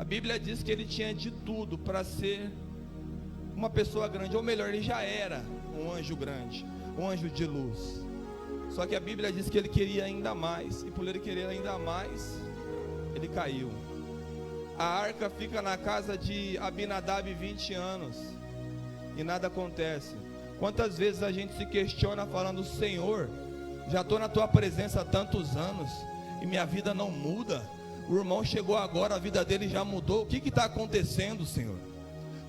A Bíblia diz que ele tinha de tudo para ser uma pessoa grande, ou melhor, ele já era um anjo grande, um anjo de luz. Só que a Bíblia diz que ele queria ainda mais, e por ele querer ainda mais, ele caiu. A arca fica na casa de Abinadab 20 anos e nada acontece. Quantas vezes a gente se questiona falando: Senhor, já estou na tua presença há tantos anos e minha vida não muda. O irmão chegou agora, a vida dele já mudou. O que está acontecendo, Senhor?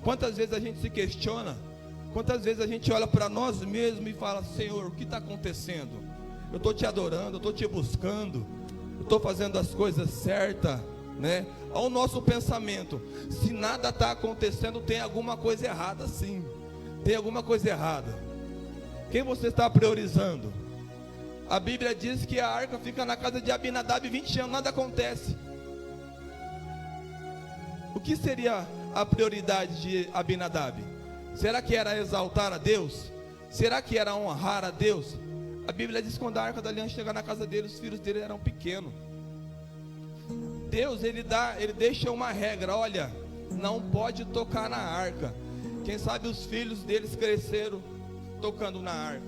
Quantas vezes a gente se questiona? Quantas vezes a gente olha para nós mesmos e fala: Senhor, o que está acontecendo? Eu estou te adorando, eu estou te buscando, eu estou fazendo as coisas certas, né? Ao nosso pensamento, se nada está acontecendo, tem alguma coisa errada, sim. Tem alguma coisa errada. Quem você está priorizando? A Bíblia diz que a arca fica na casa de Abinadab 20 anos, nada acontece. O que seria a prioridade de Abinadab? Será que era exaltar a Deus? Será que era honrar a Deus? A Bíblia diz que quando a arca da aliança chega na casa dele, os filhos dele eram pequenos. Deus, ele deixa uma regra: olha, não pode tocar na arca. Quem sabe os filhos deles cresceram tocando na arca,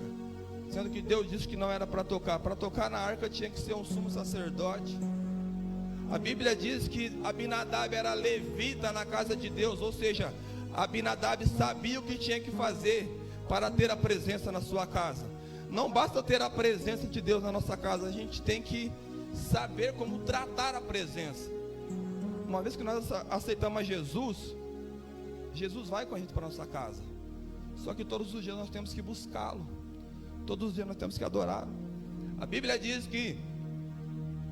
sendo que Deus disse que não era para tocar. Para tocar na arca tinha que ser um sumo sacerdote. A Bíblia diz que Abinadab era levita na casa de Deus, ou seja, Abinadab sabia o que tinha que fazer para ter a presença na sua casa. Não basta ter a presença de Deus na nossa casa, a gente tem que saber como tratar a presença. Uma vez que nós aceitamos a Jesus, Jesus vai com a gente para a nossa casa. Só que todos os dias nós temos que buscá-lo, todos os dias nós temos que adorá-lo. A Bíblia diz que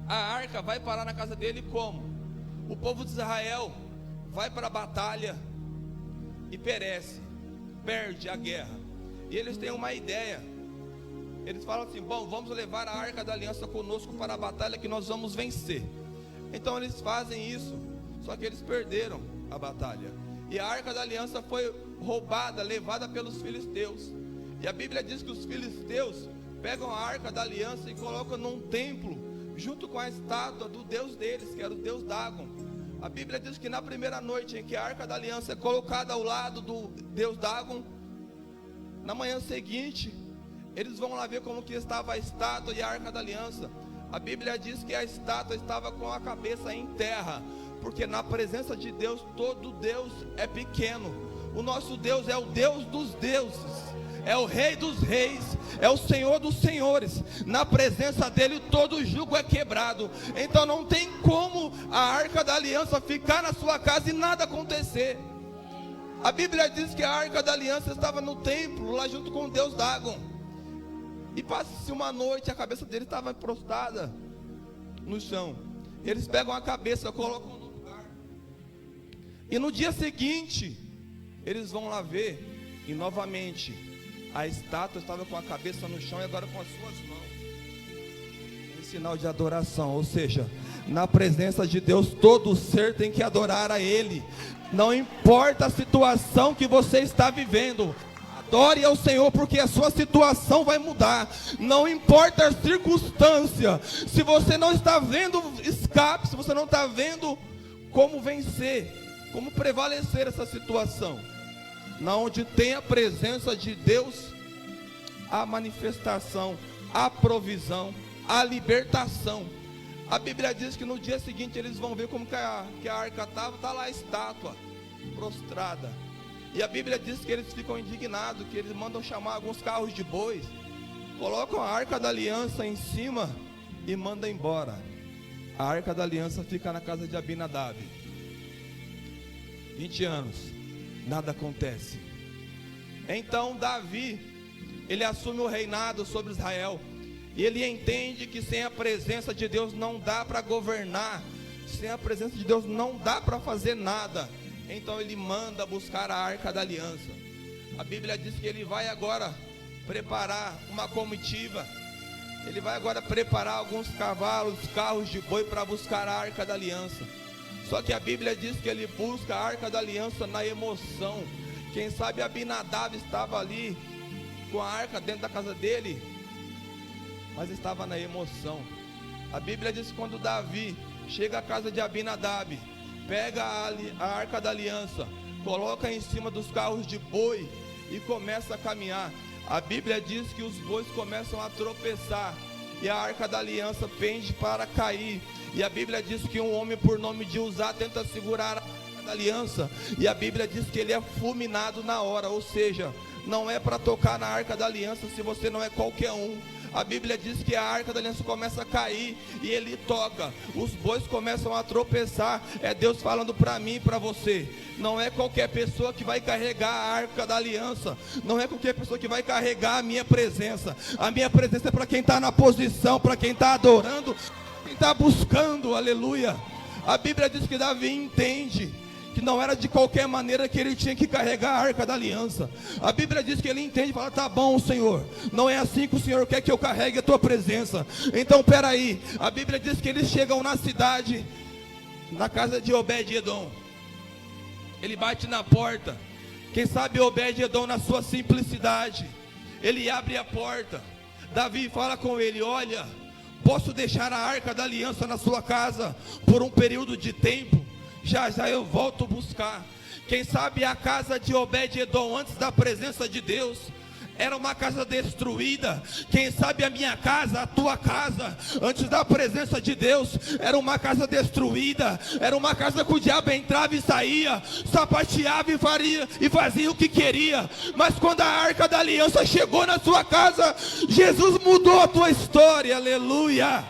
a arca vai parar na casa dele como? O povo de Israel vai para a batalha e perece, perde a guerra. E eles têm uma ideia. Eles falam assim: bom, vamos levar a arca da aliança conosco para a batalha que nós vamos vencer. Então eles fazem isso, só que eles perderam a batalha. E a arca da aliança foi roubada, levada pelos filisteus. E a Bíblia diz que os filisteus pegam a arca da aliança e colocam num templo, junto com a estátua do Deus deles, que era o Deus Dagon. A Bíblia diz que na primeira noite em que a arca da aliança é colocada ao lado do Deus Dagon, na manhã seguinte, eles vão lá ver como que estava a estátua e a arca da aliança. A Bíblia diz que a estátua estava com a cabeça em terra, porque na presença de Deus, todo Deus é pequeno. O nosso Deus é o Deus dos deuses, é o Rei dos reis, é o Senhor dos senhores. Na presença dele todo jugo é quebrado. Então não tem como a arca da aliança ficar na sua casa e nada acontecer. A Bíblia diz que a arca da aliança estava no templo, lá junto com o Deus Dagon. E passa-se uma noite, a cabeça dele estava prostrada no chão. Eles pegam a cabeça, colocam no lugar. E no dia seguinte, eles vão lá ver, e novamente a estátua estava com a cabeça no chão e agora com as suas mãos, em sinal de adoração. Ou seja, na presença de Deus, todo ser tem que adorar a Ele. Não importa a situação que você está vivendo, adore ao Senhor, porque a sua situação vai mudar. Não importa a circunstância. Se você não está vendo escape, se você não está vendo como vencer, como prevalecer essa situação, na onde tem a presença de Deus, a manifestação, a provisão, a libertação. A Bíblia diz que no dia seguinte eles vão ver como que a arca estava. Está lá a estátua prostrada. E a Bíblia diz que eles ficam indignados, que eles mandam chamar alguns carros de bois, colocam a arca da aliança em cima e mandam embora. A arca da aliança fica na casa de Abinadab. 20 anos, nada acontece. Então Davi, ele assume o reinado sobre Israel. E ele entende que sem a presença de Deus não dá para governar. Sem a presença de Deus não dá para fazer nada. Então ele manda buscar a arca da aliança. A Bíblia diz que ele vai agora preparar uma comitiva. Ele vai agora preparar alguns cavalos, carros de boi para buscar a arca da aliança. Só que a Bíblia diz que ele busca a arca da aliança na emoção. Quem sabe Abinadab estava ali com a arca dentro da casa dele, mas estava na emoção. A Bíblia diz que quando Davi chega à casa de Abinadab, pega a arca da aliança, coloca em cima dos carros de boi e começa a caminhar. A Bíblia diz que os bois começam a tropeçar e a arca da aliança pende para cair. E a Bíblia diz que um homem por nome de Uzá tenta segurar a arca da aliança, e a Bíblia diz que ele é fulminado na hora. Ou seja, não é para tocar na arca da aliança se você não é qualquer um. A Bíblia diz que a arca da aliança começa a cair e ele toca, os bois começam a tropeçar. É Deus falando para mim e para você: não é qualquer pessoa que vai carregar a arca da aliança, não é qualquer pessoa que vai carregar a minha presença. A minha presença é para quem está na posição, para quem está adorando, quem está buscando, aleluia. A Bíblia diz que Davi entende que não era de qualquer maneira que ele tinha que carregar a arca da aliança. A Bíblia diz que ele entende e fala: tá bom, Senhor, não é assim que o Senhor quer que eu carregue a tua presença. Então peraí, a Bíblia diz que eles chegam na cidade, na casa de Obed-edom. Ele bate na porta. Quem sabe Obed-edom, na sua simplicidade, ele abre a porta. Davi fala com ele: olha, posso deixar a arca da aliança na sua casa por um período de tempo? Já já eu volto buscar. Quem sabe a casa de Obed-edom, antes da presença de Deus, era uma casa destruída. Quem sabe a minha casa, a tua casa, antes da presença de Deus, era uma casa destruída. Era uma casa que o diabo entrava e saía, sapateava e fazia o que queria. Mas quando a arca da aliança chegou na sua casa, Jesus mudou a tua história, aleluia.